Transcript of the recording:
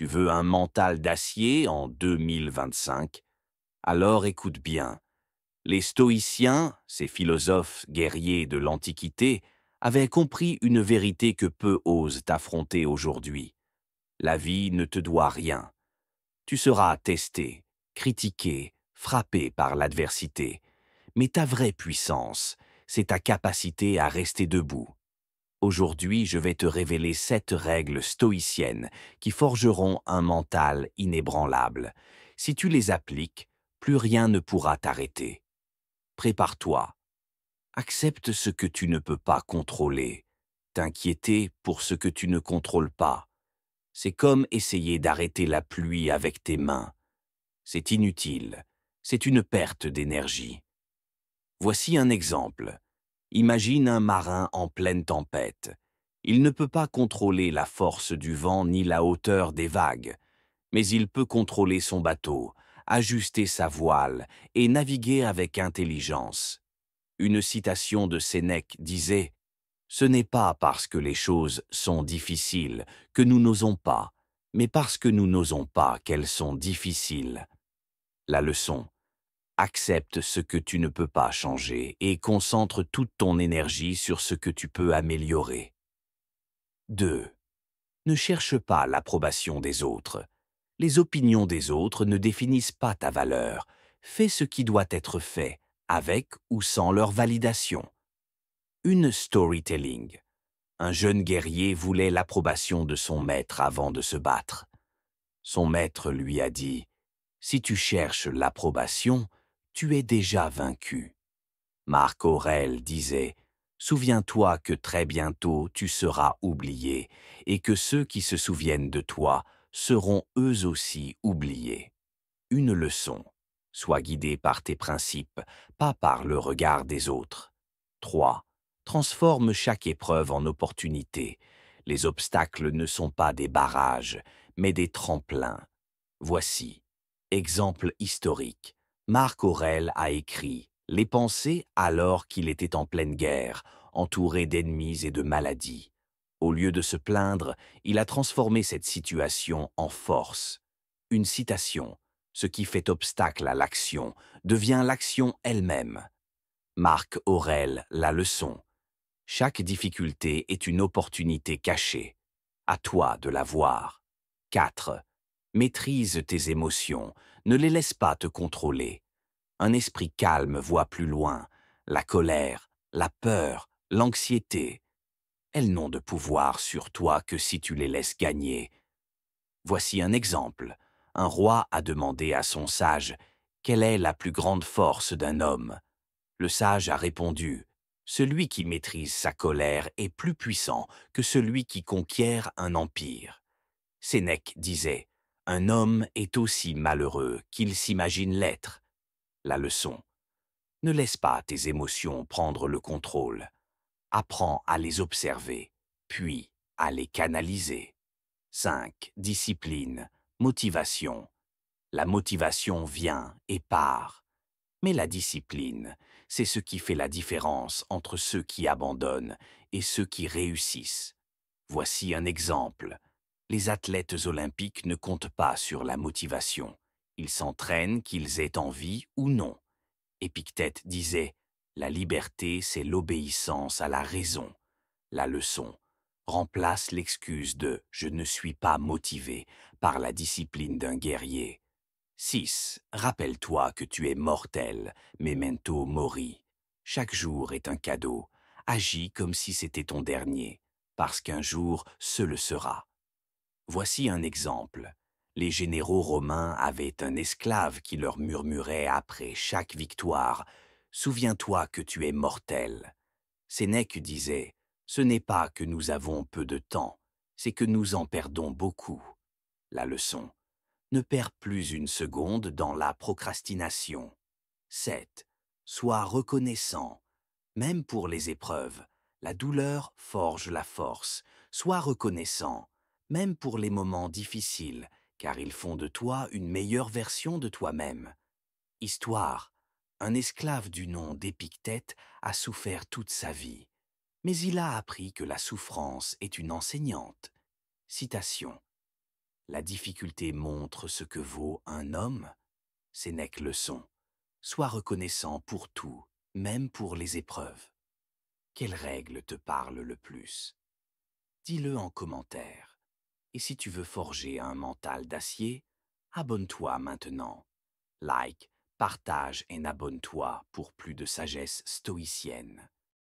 Tu veux un mental d'acier en 2025? Alors écoute bien. Les stoïciens, ces philosophes guerriers de l'Antiquité, avaient compris une vérité que peu osent affronter aujourd'hui. La vie ne te doit rien. Tu seras testé, critiqué, frappé par l'adversité. Mais ta vraie puissance, c'est ta capacité à rester debout. Aujourd'hui, je vais te révéler 7 règles stoïciennes qui forgeront un mental inébranlable. Si tu les appliques, plus rien ne pourra t'arrêter. Prépare-toi. Accepte ce que tu ne peux pas contrôler. T'inquiéter pour ce que tu ne contrôles pas. C'est comme essayer d'arrêter la pluie avec tes mains. C'est inutile. C'est une perte d'énergie. Voici un exemple. Imagine un marin en pleine tempête. Il ne peut pas contrôler la force du vent ni la hauteur des vagues, mais il peut contrôler son bateau, ajuster sa voile et naviguer avec intelligence. Une citation de Sénèque disait « Ce n'est pas parce que les choses sont difficiles que nous n'osons pas, mais parce que nous n'osons pas qu'elles sont difficiles. » La leçon: accepte ce que tu ne peux pas changer et concentre toute ton énergie sur ce que tu peux améliorer. 2. Ne cherche pas l'approbation des autres. Les opinions des autres ne définissent pas ta valeur. Fais ce qui doit être fait, avec ou sans leur validation. Une storytelling. Un jeune guerrier voulait l'approbation de son maître avant de se battre. Son maître lui a dit « Si tu cherches l'approbation, tu es déjà vaincu. » Marc Aurèle disait « Souviens-toi que très bientôt tu seras oublié et que ceux qui se souviennent de toi seront eux aussi oubliés. » Une leçon. Sois guidé par tes principes, pas par le regard des autres. 3. Transforme chaque épreuve en opportunité. Les obstacles ne sont pas des barrages, mais des tremplins. Voici. Exemple historique. Marc Aurèle a écrit « Les pensées alors qu'il était en pleine guerre, entouré d'ennemis et de maladies. » Au lieu de se plaindre, il a transformé cette situation en force. Une citation. Ce qui fait obstacle à l'action devient l'action elle-même. Marc Aurèle, la leçon. Chaque difficulté est une opportunité cachée. À toi de la voir. 4. Maîtrise tes émotions. Ne les laisse pas te contrôler. Un esprit calme voit plus loin. La colère, la peur, l'anxiété. Elles n'ont de pouvoir sur toi que si tu les laisses gagner. Voici un exemple. Un roi a demandé à son sage « Quelle est la plus grande force d'un homme ?» Le sage a répondu « Celui qui maîtrise sa colère est plus puissant que celui qui conquiert un empire. » Sénèque disait « Un homme est aussi malheureux qu'il s'imagine l'être. » La leçon. Ne laisse pas tes émotions prendre le contrôle. Apprends à les observer, puis à les canaliser. 5. Discipline, motivation. La motivation vient et part. Mais la discipline, c'est ce qui fait la différence entre ceux qui abandonnent et ceux qui réussissent. Voici un exemple. Les athlètes olympiques ne comptent pas sur la motivation. Ils s'entraînent qu'ils aient envie ou non. Épictète disait « La liberté, c'est l'obéissance à la raison. » La leçon. Remplace l'excuse de « je ne suis pas motivé » par la discipline d'un guerrier. 6. Rappelle-toi que tu es mortel, memento mori. Chaque jour est un cadeau. Agis comme si c'était ton dernier, parce qu'un jour, ce le sera. Voici un exemple. Les généraux romains avaient un esclave qui leur murmurait après chaque victoire « Souviens-toi que tu es mortel ». Sénèque disait « Ce n'est pas que nous avons peu de temps, c'est que nous en perdons beaucoup. » La leçon. Ne perds plus une seconde dans la procrastination. 7. Sois reconnaissant. Même pour les épreuves, la douleur forge la force. Sois reconnaissant, même pour les moments difficiles, car ils font de toi une meilleure version de toi-même. Histoire. Un esclave du nom d'Épictète a souffert toute sa vie, mais il a appris que la souffrance est une enseignante. Citation. La difficulté montre ce que vaut un homme. Sénèque leçon. Sois reconnaissant pour tout, même pour les épreuves. Quelle règle te parle le plus? Dis-le en commentaire. Et si tu veux forger un mental d'acier, abonne-toi maintenant. Like, partage et abonne-toi pour plus de sagesse stoïcienne.